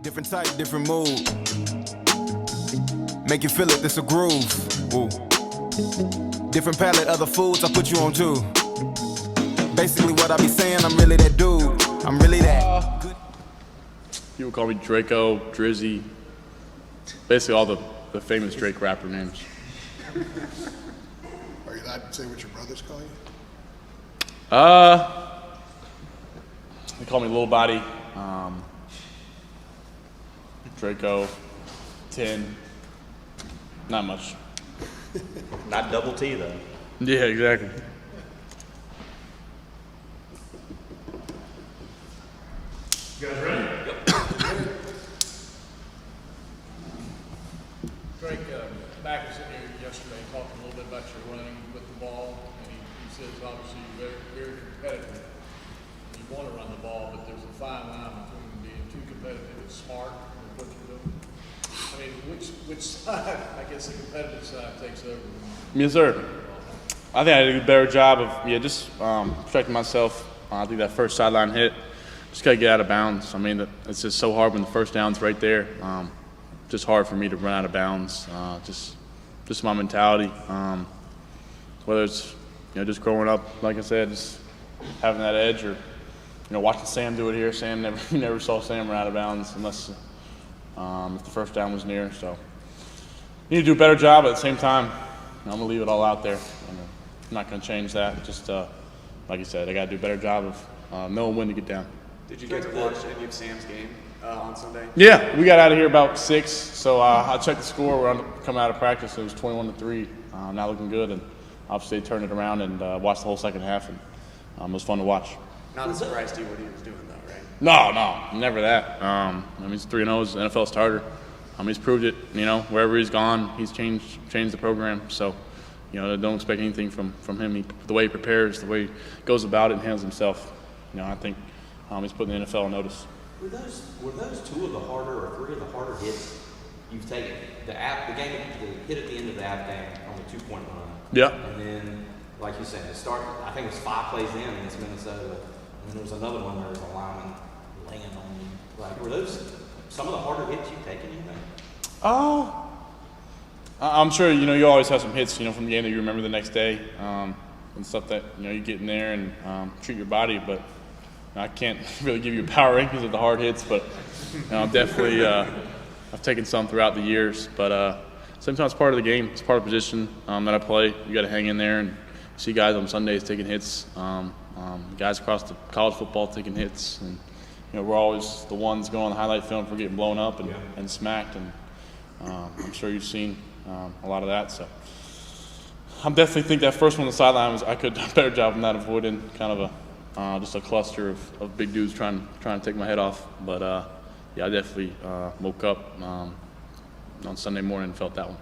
Different type, different mood. Make you feel it, this a groove. Ooh. Different palette, other foods I put you on too. Basically what I be saying, I'm really that dude. I'm really that. People call me Draco, Drizzy, basically all the famous Drake rapper names. Are you allowed to say what your brothers call you? They call me Lil Body, Draco, 10, not much. Not double T though. Yeah, exactly. You guys ready? Yep. Drake, Mack was in here yesterday talking a little bit about your running with the ball, and he says obviously you're very, very competitive. You want to run the ball, but there's a fine line between being too competitive and smart with what you're doing. I mean, which side, I guess the competitive side takes over? Yes, sir. I think I did a better job of just protecting myself. I think that first sideline hit, just gotta get out of bounds. I mean, it's just so hard when the first down's right there. Just hard for me to run out of bounds. Just my mentality. Whether it's just growing up, like I said, just having that edge, or watching Sam do it here. Sam never saw Sam run out of bounds unless if the first down was near. So need to do a better job. At the same time, I'm gonna leave it all out there. I'm not gonna change that. Just like you said, I gotta do a better job of knowing when to get down. Did you get to watch any of Sam's game on Sunday? Yeah, we got out of here about 6, so I checked the score. We're coming out of practice. It was 21-3. Not looking good, and obviously they turned it around and watched the whole second half, and it was fun to watch. Not a surprise to you what he was doing, though, right? No, never that. He's 3-0, he's an NFL starter. He's proved it. Wherever he's gone, he's changed the program. So, don't expect anything from him. The way he prepares, the way he goes about it, and handles himself. I think he's putting the NFL on notice. Were those 2 of the harder, or 3 of the harder hits you've taken? The game, the hit at the end of the app game on the 2-point run. Yeah. And then, like you said, to start, I think it was 5 plays in against Minnesota, and then there was another one where there was a lineman laying on you. Like, were those some of the harder hits you've taken, you think? I'm sure you always have some hits from the game that you remember the next day, and stuff that you get in there and treat your body. But I can't really give you power rankings of the hard hits, but definitely I've taken some throughout the years. But sometimes it's part of the game. It's part of the position that I play. You got to hang in there, and see guys on Sundays taking hits. Guys across the college football taking hits, and we're always the ones going on the highlight film for getting blown up and smacked. And I'm sure you've seen a lot of that. So I definitely think that first one on the sideline I could do a better job of not avoiding kind of just a cluster of big dudes trying to take my head off. But I definitely woke up on Sunday morning and felt that one.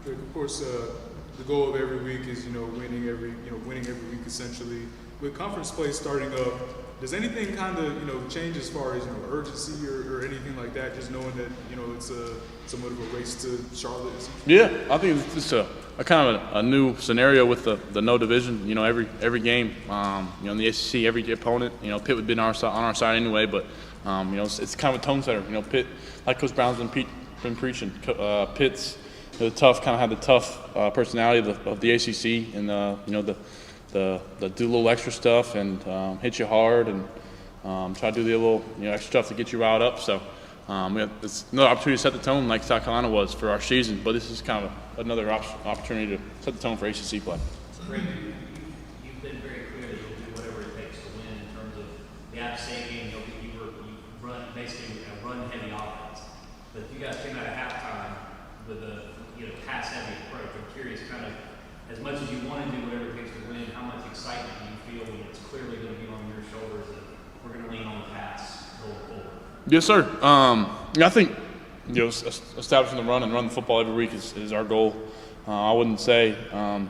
Of course, the goal of every week is winning every week essentially. With conference play starting up, does anything kind of change as far as urgency or anything like that? Just knowing that it's somewhat of a race to Charlotte. Yeah, I think it's just a kind of a new scenario with the no division. Every game, in the ACC, every opponent. Pitt would be on our side anyway, but it's kind of a tone setter. Pitt, like Coach Brown's been preaching. Pitt's the tough, kind of have the tough personality of the ACC, and the do a little extra stuff and hit you hard and try to do the little extra stuff to get you riled up. So it's another opportunity to set the tone like South Carolina was for our season, but this is kind of another opportunity to set the tone for ACC play. Greg, you've been very clear that you'll do whatever it takes to win in terms of the App State game. You run basically a run-heavy offense, but you guys came out of halftime with a pass-heavy approach. I'm curious, kind of, as much as you want to do whatever it takes to win, how much excitement do you feel when it's clearly going to be on your shoulders that we're going to lean on the pass going forward? Yes, sir. I think establishing the run and run the football every week is our goal. I wouldn't say that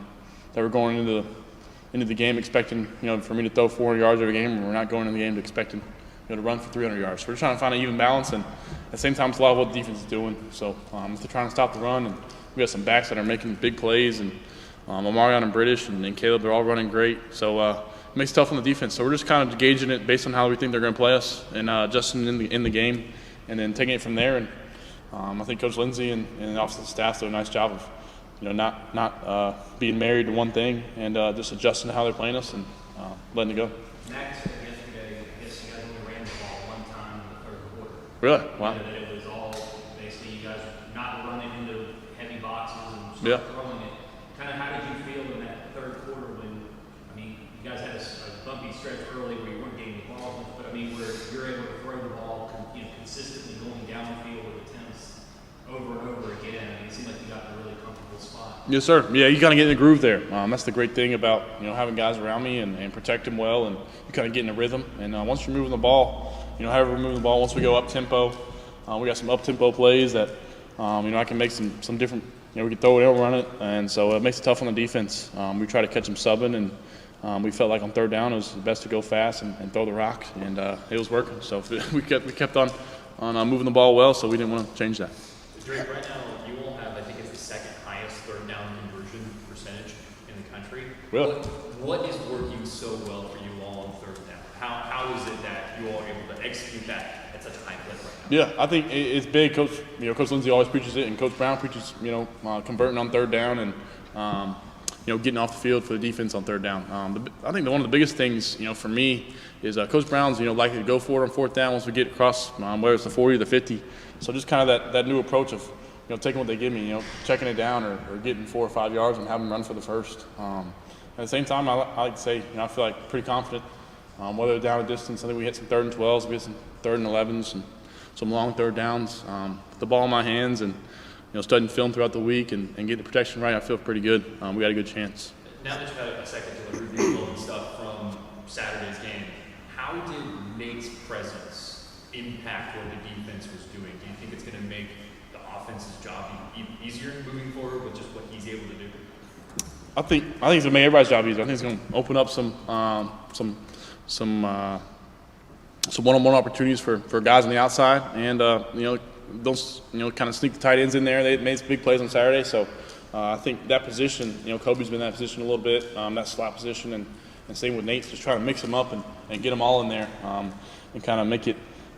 we're going into the game expecting for me to throw 400 yards every game, and we're not going into the game expecting to run for 300 yards. So we're trying to find an even balance, and at the same time, it's a lot of what the defense is doing. So if they're trying to stop the run, and we got some backs that are making big plays, and Omarion and British and Caleb, they're all running great. So it makes it tough on the defense. So we're just kind of gauging it based on how we think they're going to play us and adjusting in the game and then taking it from there. And I think Coach Lindsey and the offensive staff do a nice job of, not being married to one thing and just adjusting to how they're playing us and letting it go. Max said yesterday, I guess you guys only ran the ball one time in the third quarter. Really? Wow. That it was all basically you guys not running into heavy boxes and Yeah. throwing it. Kind of how did you feel in that third quarter when, I mean, you guys had a bumpy stretch early where you weren't getting the ball, but I mean, where you're able to throw the ball consistently going downfield with attempts over and over again. I mean, it seemed like you got in a really comfortable spot. Yes, sir. Yeah, you kind of get in the groove there. That's the great thing about having guys around me and protect them well, and you kind of get in a rhythm. And once you're moving the ball, however we're moving the ball, once we go up tempo, we got some up tempo plays that I can make some different. We can throw it out, run it, and so it makes it tough on the defense. We try to catch them subbing, and we felt like on third down it was best to go fast and throw the rock, and it was working. So we kept on moving the ball well, so we didn't want to change that. Drake, right now you all have, I think it's the second highest third down conversion percentage in the country. Really? What is working so well for you all on third down? How is it that you all are able to execute that at such a high clip right now? Yeah, I think it's big. Coach Lindsey always preaches it, and Coach Brown preaches, converting on third down and, getting off the field for the defense on third down. I think one of the biggest things, for me is Coach Brown's, likely to go for it on fourth down once we get across, whether it's the 40 or the 50. So just kind of that new approach of, taking what they give me, checking it down or getting 4 or 5 yards and having them run for the first. At the same time, I like to say, I feel like pretty confident. Whether they're down a distance, I think we hit some 3rd and 12s, we hit some 3rd and 11s, and some long third downs. Put the ball in my hands and studying film throughout the week and getting the protection right, I feel pretty good. We got a good chance. Now that you've had a second to review all the stuff from Saturday's game, how did Nate's presence impact what the defense was doing? Do you think it's going to make the offense's job easier moving forward with just what he's able to do? I think it's going to make everybody's job easier. I think it's going to open up some one-on-one opportunities for guys on the outside, and those kind of sneak the tight ends in there. They made some big plays on Saturday, so I think that position, Kobe's been in that position a little bit, that slot position, and same with Nate, just trying to mix them up and get them all in there, and kind of make it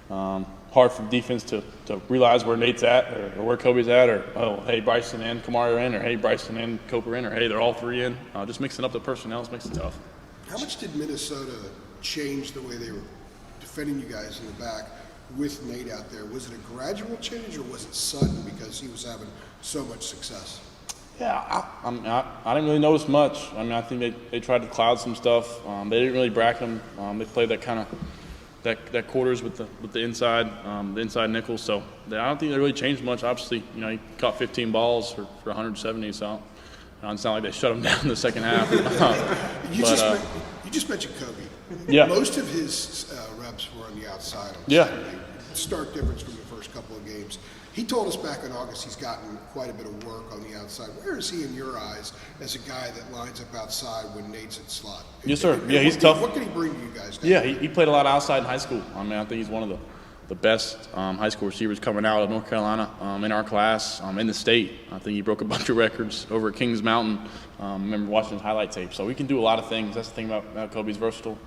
hard for the defense to realize where Nate's at or where Kobe's at, or hey, Bryson and Kamari are in, or hey, Bryson and Cope are in, or hey, they're all three in. Just mixing up the personnel makes it tough. How much did Minnesota change the way they were defending you guys in the back with Nate out there? Was it a gradual change or was it sudden because he was having so much success? Yeah, I didn't really notice much. I mean, I think they tried to cloud some stuff. They didn't really bracket him. They played that kind of that quarters with the inside nickel. So I don't think they really changed much. Obviously, he caught 15 balls for 170. So it's not like they shut him down in the second half. You just mentioned Kobe. Yeah. Most of his reps were on the outside on Yeah. Saturday. Stark difference from the first couple of games. He told us back in August he's gotten quite a bit of work on the outside. Where is he in your eyes as a guy that lines up outside when Nate's at slot? Yes, sir. Yeah, he's tough. What can he bring to you guys? Yeah, he played a lot outside in high school. I mean, I think he's one of the best high school receivers coming out of North Carolina in our class, in the state. I think he broke a bunch of records over at Kings Mountain. I remember watching his highlight tape. So he can do a lot of things. That's the thing about Kobe's versatile.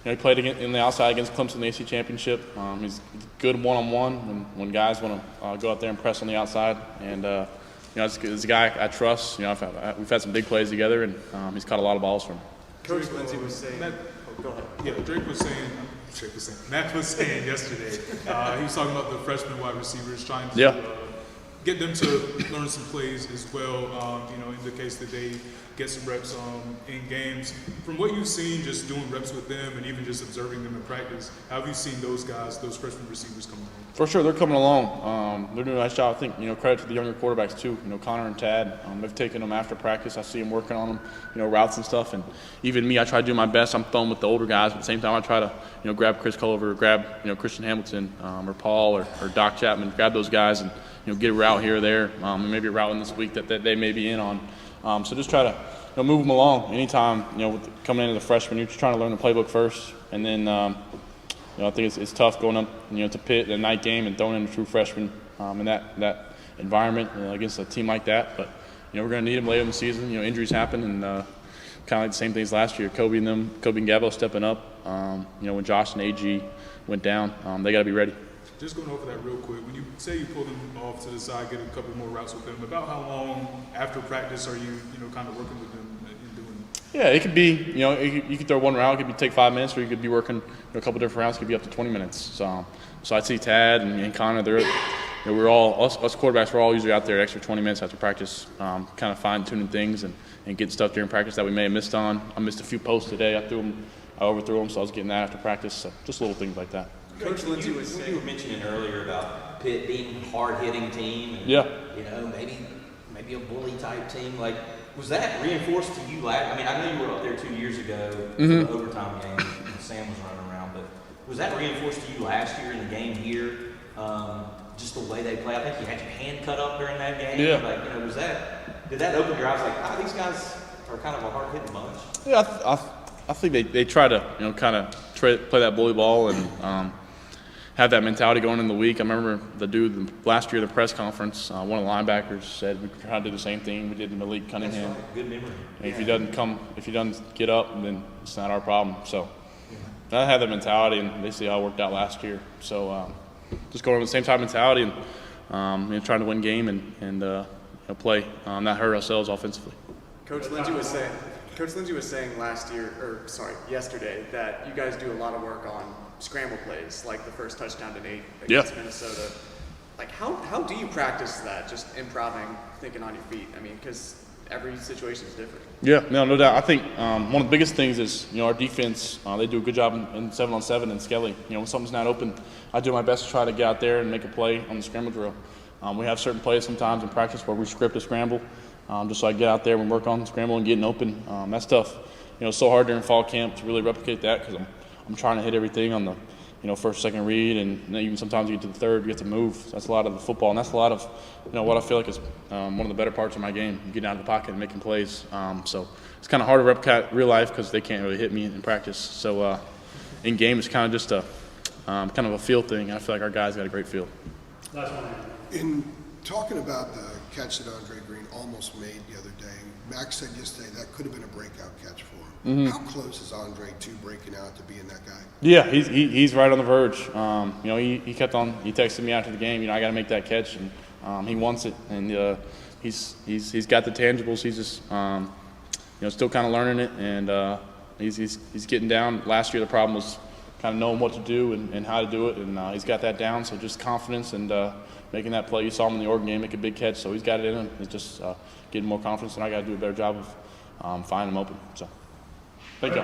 He played in the outside against Clemson in the AC Championship. He's good one-on-one when guys want to go out there and press on the outside. And it's a guy I trust. We've had some big plays together, and he's caught a lot of balls from him. Coach Lindsey was saying. Go ahead. Yeah, Matt was saying yesterday, he was talking about the freshman wide receivers trying to get them to learn some plays as well, in the case that they get some reps in games. From what you've seen, just doing reps with them and even just observing them in practice, how have you seen those guys, those freshman receivers come along? For sure, they're coming along. They're doing a nice job. I think, credit to the younger quarterbacks too. Connor and Tad, they've taken them after practice. I see them working on them, routes and stuff. And even me, I try to do my best. I'm throwing with the older guys, but at the same time, I try to, grab Chris Culliver, grab, Christian Hamilton, or Paul, or Doc Chapman, grab those guys and, get a route here or there, and maybe a route in this week that they may be in on. So just try to move them along. Anytime, coming into the freshman, you're just trying to learn the playbook first, and then I think it's tough going up to Pitt in a night game and throwing in a true freshman in that environment against a team like that. But we're going to need them later in the season. Injuries happen, and kind of like the same things last year. Kobe and Gabo stepping up. When Josh and AG went down. They got to be ready. Just going over that real quick, when you say you pull them off to the side, get a couple more routes with them, about how long after practice are you, kind of working with them and doing? Yeah, it could be, you could throw one route, it could take 5 minutes, or you could be working a couple different routes, it could be up to 20 minutes. So I see Tad and Connor, we're all, us quarterbacks, we're all usually out there an extra 20 minutes after practice, kind of fine-tuning things and getting stuff during practice that we may have missed on. I missed a few posts today, I overthrew them, so I was getting that after practice, so just little things like that. Coach Lindsey was saying, you were mentioning earlier about Pitt being a hard-hitting team, and yeah, maybe a bully type team. Like, was that reinforced to you last? I mean, I know you were up there 2 years ago for the overtime game, and Sam was running around, but was that reinforced to you last year in the game here? Just the way they play. I think you had your hand cut up during that game. Yeah. Did that open your eyes? Like, these guys are kind of a hard-hitting bunch. Yeah, I think they try to kind of play that bully ball and have that mentality going in the week. I remember the dude last year at the press conference, one of the linebackers said we tried to do the same thing we did in Malik Cunningham. That's right. Good memory. If he doesn't get up, then it's not our problem. So I had that mentality, and they see how it worked out last year. So just going with the same type of mentality and trying to win game and play, not hurt ourselves offensively. Coach Lindsey was saying yesterday that you guys do a lot of work on scramble plays, like the first touchdown to Nate against Minnesota. Like, how do you practice that? Just improving, thinking on your feet. I mean, because every situation is different. Yeah, no doubt. I think one of the biggest things is our defense. They do a good job in 7-on-7 and Skelly. When something's not open, I do my best to try to get out there and make a play on the scramble drill. We have certain plays sometimes in practice where we script a scramble, just so I get out there and work on the scramble and getting open. That's tough. It's so hard during fall camp to really replicate that because I'm trying to hit everything on the first, second read, and even sometimes you get to the third, you get to move. That's a lot of the football, and that's a lot of what I feel like is one of the better parts of my game, getting out of the pocket and making plays. So it's kind of hard to replicate real life because they can't really hit me in practice. So in game, it's kind of just kind of a feel thing. I feel like our guys got a great feel. In talking about the catch that Andre Green almost made the other day, Max said yesterday that could have been a breakout catch for him. How close is Andre to breaking out to being that guy? Yeah, he's right on the verge. He kept on. He texted me after the game. I got to make that catch, and he wants it. And he's got the tangibles. He's just still kind of learning it, and he's getting down. Last year the problem was kind of knowing what to do and how to do it, and he's got that down. So just confidence and making that play. You saw him in the Oregon game make a big catch, so he's got it in him. It's just getting more confidence, and I got to do a better job of finding him open. So, thank you.